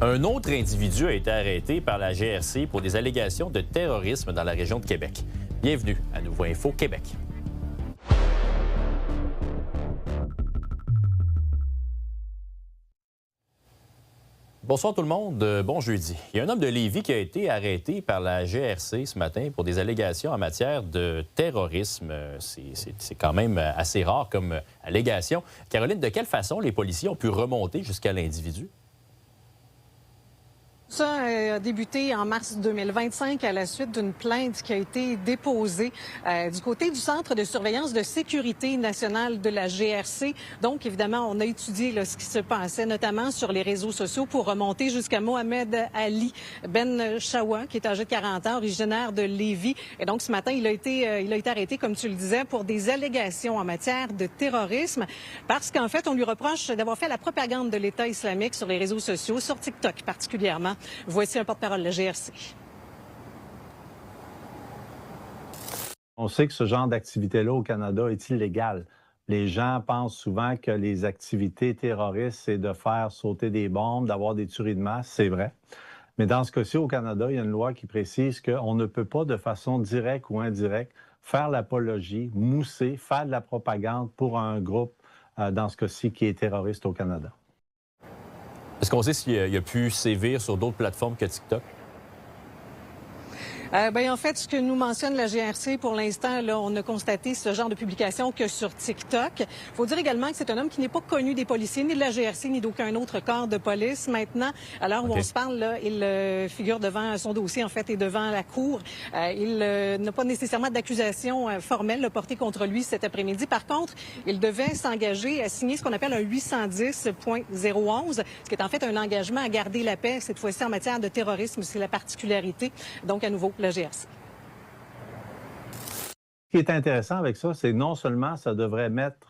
Un autre individu a été arrêté par la GRC pour des allégations de terrorisme dans la région de Québec. Bienvenue à Nouveau Info Québec. Bonsoir tout le monde, bon jeudi. Il y a un homme de Lévis qui a été arrêté par la GRC ce matin pour des allégations en matière de terrorisme. C'est quand même assez rare comme allégation. Caroline, de quelle façon les policiers ont pu remonter jusqu'à l'individu? Ça a débuté en mars 2025 à la suite d'une plainte qui a été déposée du côté du Centre de surveillance de sécurité nationale de la GRC. Donc, évidemment, on a étudié là, ce qui se passait, notamment sur les réseaux sociaux, pour remonter jusqu'à Mohamed Ali Ben Chawa, qui est âgé de 40 ans, originaire de Lévis. Et donc, ce matin, il a été arrêté, comme tu le disais, pour des allégations en matière de terrorisme, parce qu'en fait, on lui reproche d'avoir fait la propagande de l'État islamique sur les réseaux sociaux, sur TikTok particulièrement. Voici un porte-parole de la GRC. On sait que ce genre d'activité-là au Canada est illégal. Les gens pensent souvent que les activités terroristes, c'est de faire sauter des bombes, d'avoir des tueries de masse, c'est vrai. Mais dans ce cas-ci, au Canada, il y a une loi qui précise qu'on ne peut pas, de façon directe ou indirecte, faire l'apologie, mousser, faire de la propagande pour un groupe, dans ce cas-ci, qui est terroriste au Canada. Est-ce qu'on sait s'il a pu sévir sur d'autres plateformes que TikTok? En fait, ce que nous mentionne la GRC, pour l'instant, là, on a constaté ce genre de publication que sur TikTok. Il faut dire également que c'est un homme qui n'est pas connu des policiers, ni de la GRC, ni d'aucun autre corps de police. Maintenant, à l'heure où on se parle, là, il figure devant son dossier, en fait, et devant la cour. Il n'a pas nécessairement d'accusation formelle portée contre lui cet après-midi. Par contre, il devait s'engager à signer ce qu'on appelle un 810.011, ce qui est en fait un engagement à garder la paix, cette fois-ci en matière de terrorisme. C'est la particularité. Donc, à nouveau, la GRC. Ce qui est intéressant avec ça, c'est non seulement ça devrait mettre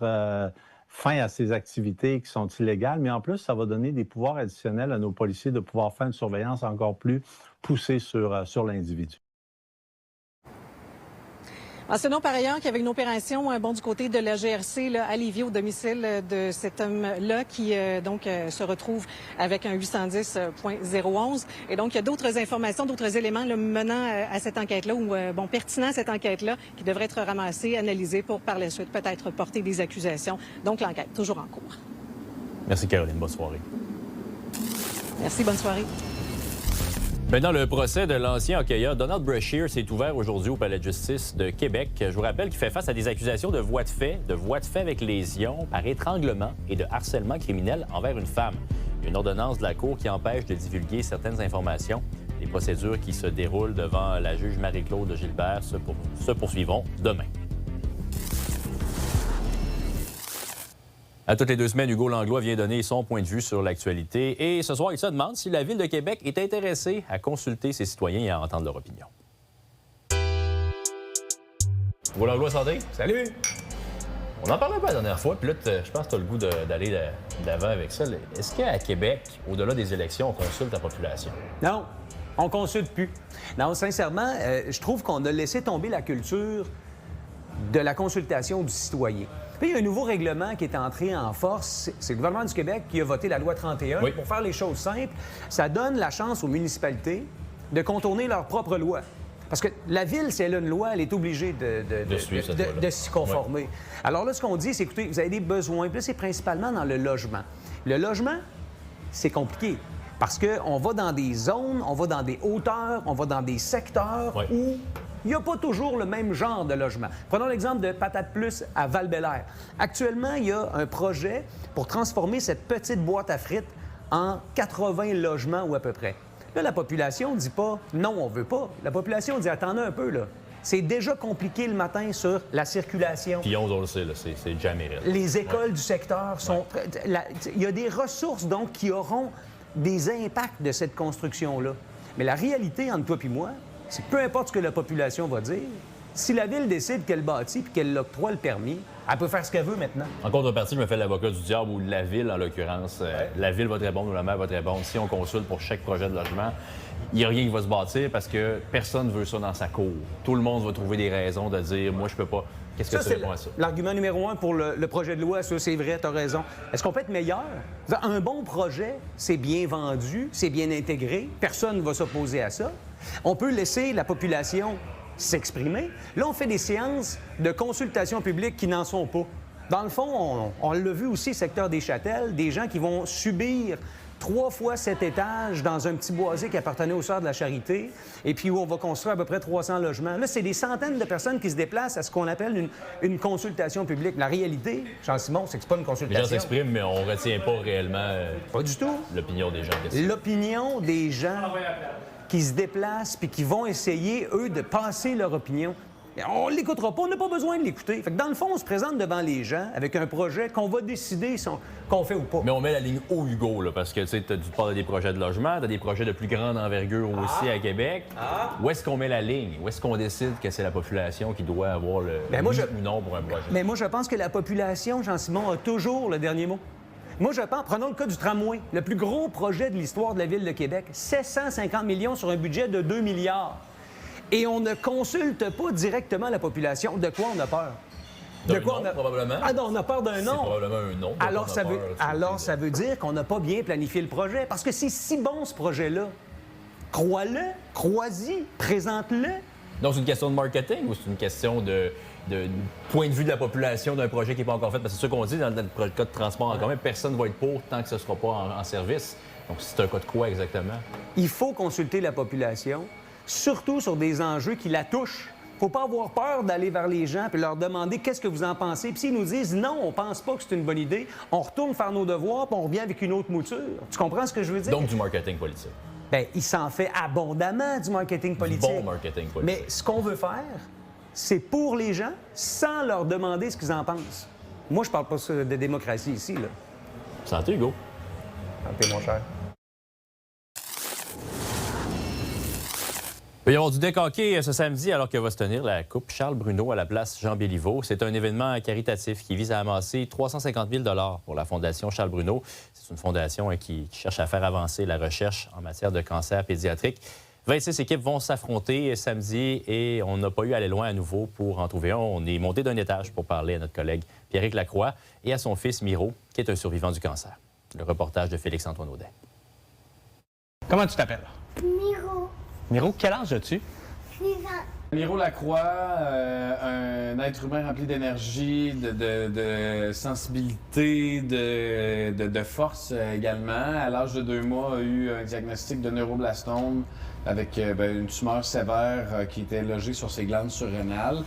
fin à ces activités qui sont illégales, mais en plus, ça va donner des pouvoirs additionnels à nos policiers de pouvoir faire une surveillance encore plus poussée sur l'individu. Mentionnons par ailleurs qu'il y avait une opération du côté de la GRC là, à Lévis, au domicile de cet homme-là qui se retrouve avec un 810.011. Et donc, il y a d'autres informations, d'autres éléments là, menant à cette enquête-là ou pertinents à cette enquête-là qui devraient être ramassés, analysés pour par la suite peut-être porter des accusations. Donc, l'enquête toujours en cours. Merci Caroline, bonne soirée. Merci, bonne soirée. Maintenant, le procès de l'ancien hockeyeur Donald Brashear s'est ouvert aujourd'hui au Palais de justice de Québec. Je vous rappelle qu'il fait face à des accusations de voies de fait avec lésion, par étranglement et de harcèlement criminel envers une femme. Une ordonnance de la Cour qui empêche de divulguer certaines informations. Les procédures qui se déroulent devant la juge Marie-Claude Gilbert se poursuivront demain. À toutes les 2 semaines, Hugo Langlois vient donner son point de vue sur l'actualité. Et ce soir, il se demande si la Ville de Québec est intéressée à consulter ses citoyens et à entendre leur opinion. Hugo Langlois, santé. Salut! On en parlait pas la dernière fois, puis là, je pense que tu as le goût d'aller d'avant avec ça. Est-ce qu'à Québec, au-delà des élections, on consulte la population? Non, on consulte plus. Non, sincèrement, je trouve qu'on a laissé tomber la culture de la consultation du citoyen. Puis, il y a un nouveau règlement qui est entré en force. C'est le gouvernement du Québec qui a voté la loi 31. Oui. Pour faire les choses simples, ça donne la chance aux municipalités de contourner leur propre loi. Parce que la Ville, si elle a une loi, elle est obligée de s'y conformer. Oui. Alors là, ce qu'on dit, c'est, écoutez, vous avez des besoins. Puis là, c'est principalement dans le logement. Le logement, c'est compliqué. Parce qu'on va dans des zones, on va dans des hauteurs, on va dans des secteurs où il n'y a pas toujours le même genre de logement. Prenons l'exemple de Patate Plus à Val-Bélair. Actuellement, il y a un projet pour transformer cette petite boîte à frites en 80 logements ou à peu près. Là, la population ne dit pas « non, on ne veut pas ». La population dit « attendez un peu, là. C'est déjà compliqué le matin sur la circulation. » Puis on le sait, c'est jamais réel. Les écoles du secteur sont... Il y a des ressources, donc, qui auront des impacts de cette construction-là. Mais la réalité, entre toi et moi, c'est que peu importe ce que la population va dire, si la Ville décide qu'elle bâtit puis qu'elle octroie le permis, elle peut faire ce qu'elle veut maintenant. En contrepartie, je me fais l'avocat du diable ou la Ville, en l'occurrence. La Ville va très bonne ou la maire va très bonne. Si on consulte pour chaque projet de logement, il n'y a rien qui va se bâtir parce que personne ne veut ça dans sa cour. Tout le monde va trouver des raisons de dire « moi, je peux pas ». Qu'est-ce que tu c'est réponds à ça? l'argument numéro 1 pour le projet de loi. Ça, c'est vrai, tu as raison. Est-ce qu'on peut être meilleur? Un bon projet, c'est bien vendu, c'est bien intégré. Personne ne va s'opposer à ça. On peut laisser la population s'exprimer. Là, on fait des séances de consultation publique qui n'en sont pas. Dans le fond, on l'a vu aussi, secteur des Châtelles, des gens qui vont subir 3 fois 7 étages dans un petit boisé qui appartenait aux Sœurs de la Charité, et puis où on va construire à peu près 300 logements. Là, c'est des centaines de personnes qui se déplacent à ce qu'on appelle une consultation publique. La réalité, Jean-Simon, c'est que c'est pas une Les consultation. gens s'expriment, mais on ne retient pas réellement Pas du tout. l'opinion des gens. L'opinion des gens qui se déplacent puis qui vont essayer, eux, de passer leur opinion. On ne l'écoutera pas, on n'a pas besoin de l'écouter. Fait que dans le fond, on se présente devant les gens avec un projet qu'on va décider qu'on fait ou pas. Mais on met la ligne haut, Hugo, là, parce que tu parles des projets de logement, tu as des projets de plus grande envergure aussi à Québec. Où est-ce qu'on met la ligne? Où est-ce qu'on décide que c'est la population qui doit avoir le oui ou non pour un projet? Mais moi, je pense que la population, Jean-Simon, a toujours le dernier mot. Moi, je pense, prenons le cas du tramway, le plus gros projet de l'histoire de la Ville de Québec, 750 millions sur un budget de 2 milliards. Et on ne consulte pas directement la population. De quoi on a peur? De quoi on a... probablement. Ah non, on a peur d'un non. C'est probablement un non. Alors, ça veut dire qu'on n'a pas bien planifié le projet. Parce que c'est si bon, ce projet-là. Crois-le, crois-y, présente-le. Donc, c'est une question de marketing ou c'est une question de point de vue de la population d'un projet qui n'est pas encore fait? Parce que c'est sûr qu'on dit dans le cas de transport en commun, personne ne va être pour tant que ce ne sera pas en service. Donc, c'est un cas de quoi exactement? Il faut consulter la population, surtout sur des enjeux qui la touchent. Il ne faut pas avoir peur d'aller vers les gens et leur demander qu'est-ce que vous en pensez. Puis s'ils nous disent non, on pense pas que c'est une bonne idée, on retourne faire nos devoirs puis on revient avec une autre mouture. Tu comprends ce que je veux dire? Donc, du marketing politique. Bien, il s'en fait abondamment du marketing politique. Du bon marketing politique. Mais ce qu'on veut faire, c'est pour les gens sans leur demander ce qu'ils en pensent. Moi, je parle pas de démocratie ici, là. Santé, Hugo. Santé, mon cher. Il va y avoir du décanqué ce samedi alors que va se tenir la Coupe Charles Bruno à la place Jean Béliveau. C'est un événement caritatif qui vise à amasser 350 000 $ pour la Fondation Charles Bruno. C'est une fondation qui cherche à faire avancer la recherche en matière de cancer pédiatrique. 26 équipes vont s'affronter samedi et on n'a pas eu à aller loin à nouveau pour en trouver un. On est monté d'un étage pour parler à notre collègue Pierrick Lacroix et à son fils Miro, qui est un survivant du cancer. Le reportage de Félix-Antoine Audet. Comment tu t'appelles? Miro. Miro, quel âge as-tu? 6 ans. Miro Lacroix, un être humain rempli d'énergie, de sensibilité, de force également. À l'âge de 2 mois, a eu un diagnostic de neuroblastome avec une tumeur sévère qui était logée sur ses glandes surrénales.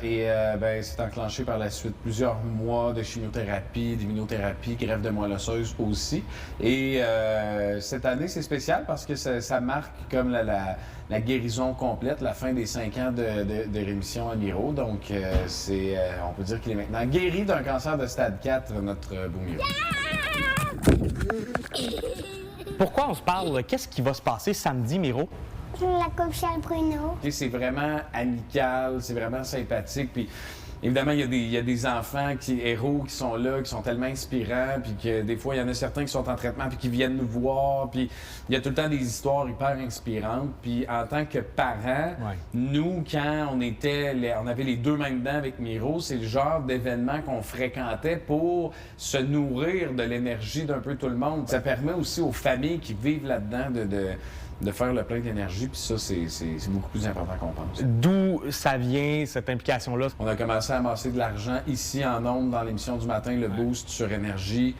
C'est enclenché par la suite plusieurs mois de chimiothérapie, d'immunothérapie, greffe de moelle osseuse aussi. Et cette année, c'est spécial parce que ça marque comme la guérison complète, la fin des 5 ans de rémission à Miro. Donc, on peut dire qu'il est maintenant guéri d'un cancer de stade 4, notre beau Miro. Pourquoi on se parle? Qu'est-ce qui va se passer samedi, Miro? La Coupe Charles Bruno. C'est vraiment amical, c'est vraiment sympathique. Puis, évidemment, il y a des enfants héros qui sont là, qui sont tellement inspirants, puis que des fois, il y en a certains qui sont en traitement, puis qui viennent nous voir, puis il y a tout le temps des histoires hyper inspirantes. Puis en tant que parents, nous, quand on avait les 2 mains dedans avec Miro, c'est le genre d'événement qu'on fréquentait pour se nourrir de l'énergie d'un peu tout le monde. Ça permet aussi aux familles qui vivent là-dedans de faire le plein d'énergie, puis ça, c'est beaucoup plus important qu'on pense. D'où ça vient, cette implication-là? On a commencé à amasser de l'argent ici en ondes dans l'émission du matin, le Boost sur Énergie.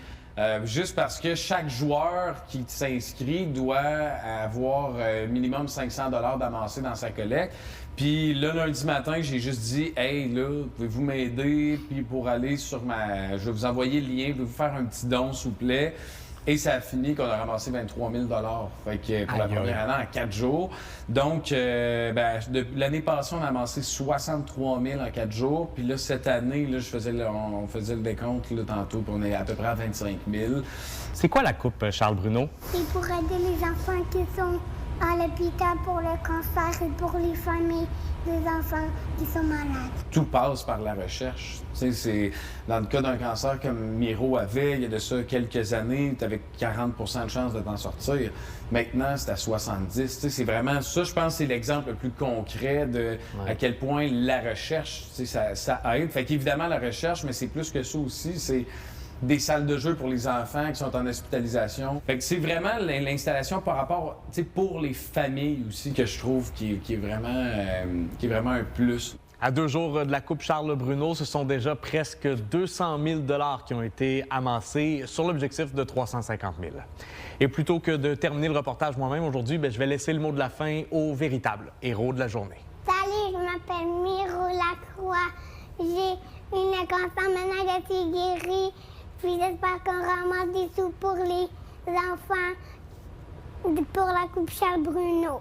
Juste parce que chaque joueur qui s'inscrit doit avoir minimum 500 $ d'amassé dans sa collecte. Puis le lundi matin, j'ai juste dit « Hey, là, pouvez-vous m'aider? Puis pour aller sur je vais vous envoyer le lien, pouvez-vous faire un petit don, s'il vous plaît? » Et ça a fini qu'on a ramassé 23 000 $. Fait que pour la première année, en 4 jours. Donc, l'année passée, on a amassé 63 000 en 4 jours. Puis là, cette année, là, on faisait le décompte là, tantôt, puis on est à peu près à 25 000. C'est quoi la Coupe Charles Bruno? C'est pour aider les enfants qui sont à l'hôpital pour le cancer et pour les familles des enfants qui sont malades. Tout passe par la recherche. Tu sais, c'est dans le cas d'un cancer comme Miro avait, il y a de ça quelques années, tu avais 40 de chances de t'en sortir. Maintenant, c'est à 70. Tu sais, c'est vraiment ça, je pense, c'est l'exemple le plus concret de à quel point la recherche, tu sais, ça aide. Fait qu'évidemment, la recherche, mais c'est plus que ça aussi, c'est des salles de jeu pour les enfants qui sont en hospitalisation. Fait que c'est vraiment l'installation par rapport, tu sais, pour les familles aussi que je trouve qui est vraiment un plus. À 2 jours de la Coupe Charles-Bruno, ce sont déjà presque 200 000 $ qui ont été amassés sur l'objectif de 350 000. Et plutôt que de terminer le reportage moi-même aujourd'hui, je vais laisser le mot de la fin au véritable héros de la journée. Salut, je m'appelle Miro Lacroix. J'ai une cancer maintenant que c'est guéri. Puis j'espère qu'on ramasse des sous pour les enfants pour la Coupe Charles-Bruno.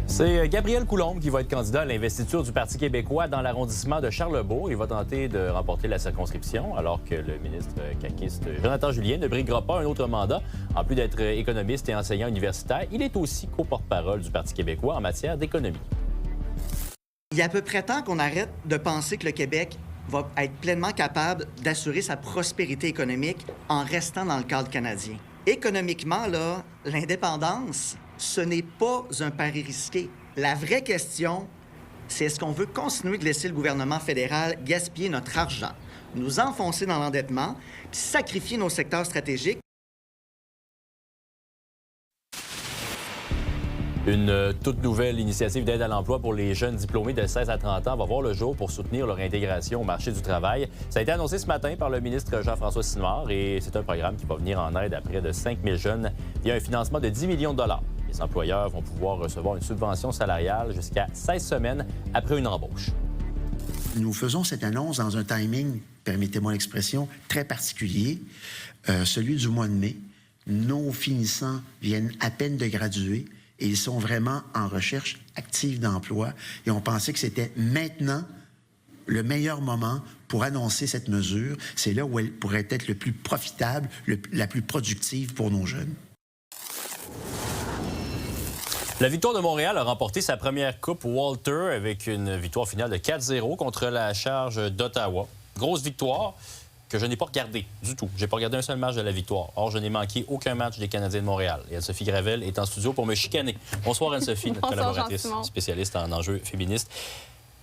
C'est Gabriel Coulombe qui va être candidat à l'investiture du Parti québécois dans l'arrondissement de Charlebourg. Il va tenter de remporter la circonscription, alors que le ministre caquiste Jonathan Julien ne briguera pas un autre mandat. En plus d'être économiste et enseignant universitaire, il est aussi co-porte-parole du Parti québécois en matière d'économie. Il y a à peu près temps qu'on arrête de penser que le Québec va être pleinement capable d'assurer sa prospérité économique en restant dans le cadre canadien. Économiquement, là, l'indépendance, ce n'est pas un pari risqué. La vraie question, c'est est-ce qu'on veut continuer de laisser le gouvernement fédéral gaspiller notre argent, nous enfoncer dans l'endettement, puis sacrifier nos secteurs stratégiques? Une toute nouvelle initiative d'aide à l'emploi pour les jeunes diplômés de 16 à 30 ans va voir le jour pour soutenir leur intégration au marché du travail. Ça a été annoncé ce matin par le ministre Jean-François Simard et c'est un programme qui va venir en aide à près de 5 000 jeunes via un financement de 10 millions de $. Les employeurs vont pouvoir recevoir une subvention salariale jusqu'à 16 semaines après une embauche. Nous faisons cette annonce dans un timing, permettez-moi l'expression, très particulier, celui du mois de mai. Nos finissants viennent à peine de graduer et ils sont vraiment en recherche active d'emploi. Et on pensait que c'était maintenant le meilleur moment pour annoncer cette mesure. C'est là où elle pourrait être le plus profitable, la plus productive pour nos jeunes. La Victoire de Montréal a remporté sa première Coupe Walter avec une victoire finale de 4-0 contre la Charge d'Ottawa. Grosse victoire que je n'ai pas regardée du tout. J'ai pas regardé un seul match de la Victoire. Or, je n'ai manqué aucun match des Canadiens de Montréal. Et Anne-Sophie Gravel est en studio pour me chicaner. Bonsoir Anne-Sophie, notre collaboratrice spécialiste en enjeux féministes.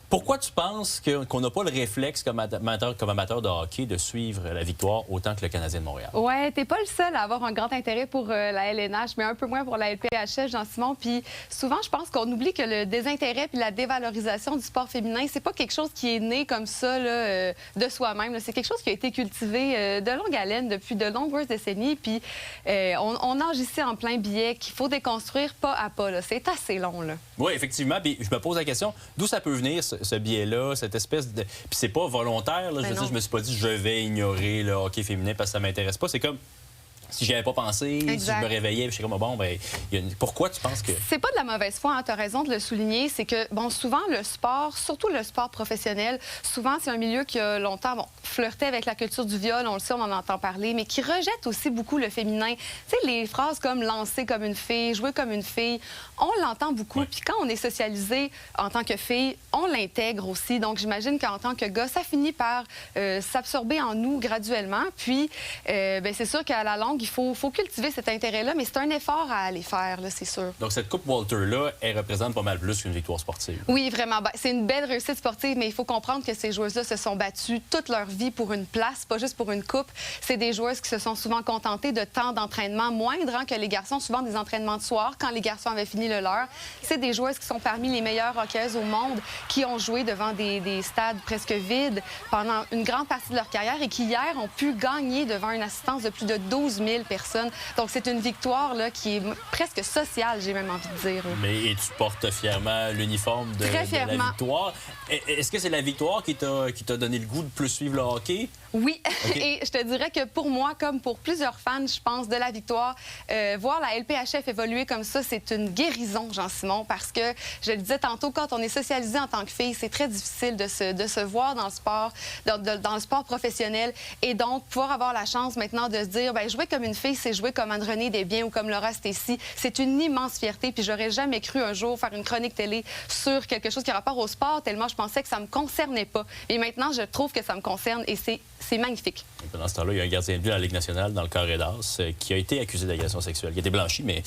Pourquoi tu penses qu'on n'a pas le réflexe comme amateur de hockey de suivre la Victoire autant que le Canadien de Montréal? Ouais, t'es pas le seul à avoir un grand intérêt pour la LNH, mais un peu moins pour la LPHF, Jean-Simon. Puis souvent, je pense qu'on oublie que le désintérêt puis la dévalorisation du sport féminin, c'est pas quelque chose qui est né comme ça là, de soi-même. C'est quelque chose qui a été cultivé de longue haleine depuis de nombreuses décennies. Puis on nage ici en plein biais qu'il faut déconstruire pas à pas. C'est assez long, là. Oui, effectivement. Puis je me pose la question, d'où ça peut venir ce biais-là, cette espèce de... Puis c'est pas volontaire, là. Je veux dire, je me suis pas dit je vais ignorer le hockey féminin parce que ça m'intéresse pas. C'est comme si j'y avais pas pensé, si je me réveillais, je suis comme bon, ben, pourquoi tu penses que... C'est pas de la mauvaise foi, hein, tu as raison de le souligner. C'est que, bon, souvent, le sport, surtout le sport professionnel, souvent, c'est un milieu qui a longtemps, flirté avec la culture du viol, on le sait, on en entend parler, mais qui rejette aussi beaucoup le féminin. Tu sais, les phrases comme lancer comme une fille, jouer comme une fille, on l'entend beaucoup. Puis quand on est socialisé en tant que fille, on l'intègre aussi. Donc, j'imagine qu'en tant que gars, ça finit par s'absorber en nous graduellement. Puis, c'est sûr qu'à la longue, il faut cultiver cet intérêt-là, mais c'est un effort à aller faire, c'est sûr. Donc, cette Coupe Walter-là, elle représente pas mal plus qu'une victoire sportive. Oui, vraiment. C'est une belle réussite sportive, mais il faut comprendre que ces joueuses-là se sont battues toute leur vie pour une place, pas juste pour une coupe. C'est des joueuses qui se sont souvent contentées de temps d'entraînement moindre que les garçons, souvent des entraînements de soir, quand les garçons avaient fini le leur. C'est des joueuses qui sont parmi les meilleures hockeyeuses au monde, qui ont joué devant des stades presque vides pendant une grande partie de leur carrière et qui, hier, ont pu gagner devant une assistance de plus de 12 000 personnes. Donc, c'est une victoire là, qui est presque sociale, j'ai même envie de dire. Mais et tu portes fièrement l'uniforme de la victoire. Est-ce que c'est la victoire qui t'a donné le goût de plus suivre le hockey? Oui, et je te dirais que pour moi, comme pour plusieurs fans, je pense, de la victoire, voir la LPHF évoluer comme ça, c'est une guérison, Jean-Simon, parce que, je le disais tantôt, quand on est socialisé en tant que fille, c'est très difficile de se voir dans le sport, dans le sport professionnel, et donc pouvoir avoir la chance maintenant de se dire, bien, jouer comme une fille, c'est jouer comme Anne-Renée Desbiens ou comme Laura Stacey. C'est une immense fierté, puis j'aurais jamais cru un jour faire une chronique télé sur quelque chose qui a rapport au sport, tellement je pensais que ça me concernait pas. Et maintenant, je trouve que ça me concerne, et c'est magnifique. Pendant ce temps-là, il y a un gardien de but à la Ligue nationale dans le Carré d'As qui a été accusé d'agression sexuelle. Il a été blanchi, mais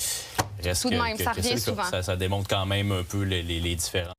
reste tout de même, ça revient souvent. Ça démontre quand même un peu les différences.